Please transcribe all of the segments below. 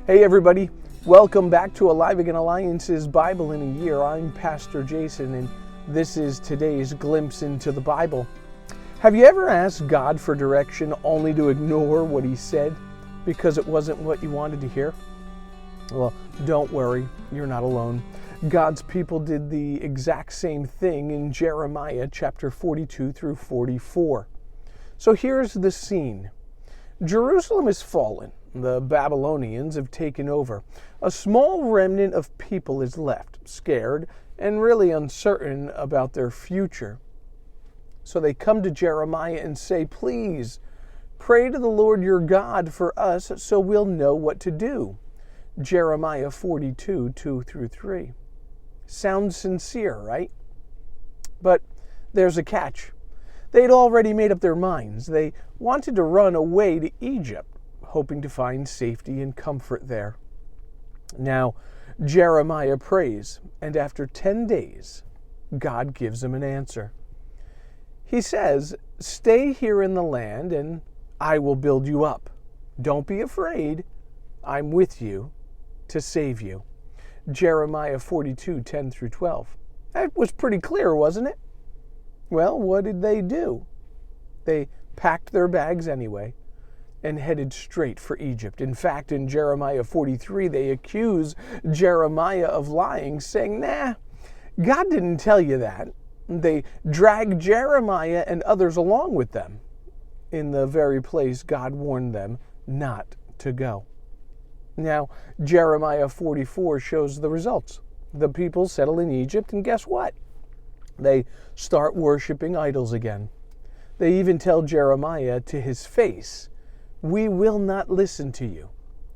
Hey everybody, welcome back to Alive Again Alliance's Bible in a Year. I'm Pastor Jason and this is today's glimpse into the Bible. Have you ever asked God for direction only to ignore what He said because it wasn't what you wanted to hear? Well, don't worry, you're not alone. God's people did the exact same thing in Jeremiah chapter 42 through 44. So here's the scene. Jerusalem is fallen. The Babylonians have taken over. A small remnant of people is left, scared and really uncertain about their future. So they come to Jeremiah and say, "Please, pray to the Lord your God for us so we'll know what to do." Jeremiah 42, 2 through 3. Sounds sincere, right? But there's a catch. They'd already made up their minds. They wanted to run away to Egypt, hoping to find safety and comfort there. Now, Jeremiah prays, and after 10 days, God gives him an answer. He says, "Stay here in the land, and I will build you up. Don't be afraid. I'm with you to save you." Jeremiah 42, 10 through 12. That was pretty clear, wasn't it? Well, what did they do? They packed their bags anyway and headed straight for Egypt. In fact, in Jeremiah 43, they accuse Jeremiah of lying, saying, "Nah, God didn't tell you that." They drag Jeremiah and others along with them in the very place God warned them not to go. Now, Jeremiah 44 shows the results. The people settle in Egypt, and guess what? They start worshiping idols again. They even tell Jeremiah to his face, "We will not listen to you."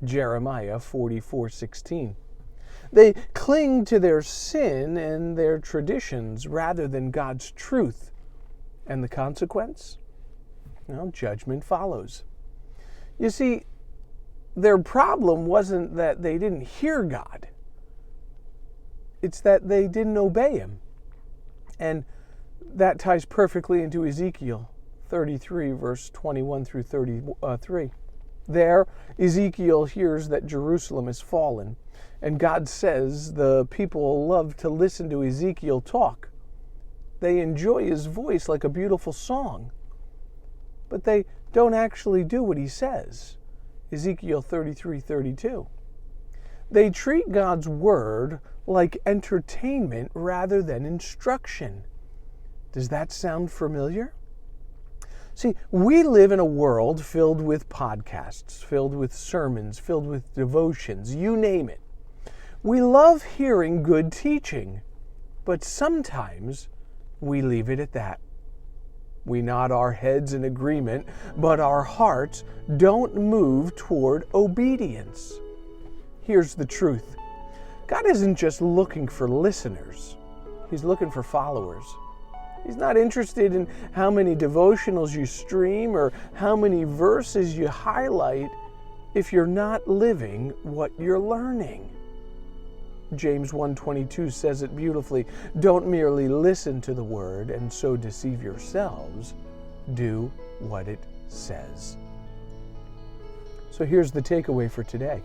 Jeremiah 44:16. They cling to their sin and their traditions rather than God's truth. And the consequence? Well, judgment follows. You see, their problem wasn't that they didn't hear God. It's that they didn't obey Him. And that ties perfectly into Ezekiel 33, verse 21 through 33. There, Ezekiel hears that Jerusalem is fallen, and God says the people love to listen to Ezekiel talk. They enjoy his voice like a beautiful song, but they don't actually do what he says. Ezekiel 33:32. They treat God's word like entertainment rather than instruction. Does that sound familiar? See, we live in a world filled with podcasts, filled with sermons, filled with devotions, you name it. We love hearing good teaching, but sometimes we leave it at that. We nod our heads in agreement, but our hearts don't move toward obedience. Here's the truth. God isn't just looking for listeners. He's looking for followers. He's not interested in how many devotionals you stream or how many verses you highlight if you're not living what you're learning. James 1:22 says it beautifully. Don't merely listen to the word and so deceive yourselves. Do what it says. So here's the takeaway for today.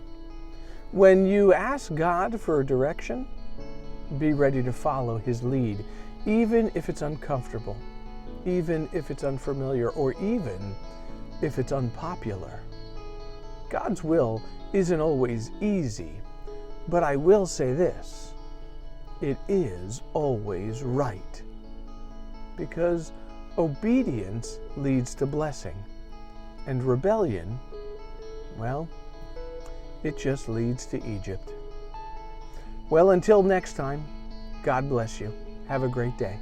When you ask God for direction, be ready to follow His lead, even if it's uncomfortable, even if it's unfamiliar, or even if it's unpopular. God's will isn't always easy, but I will say this, it is always right. Because obedience leads to blessing, and rebellion, well, it just leads to Egypt. Well, until next time, God bless you. Have a great day.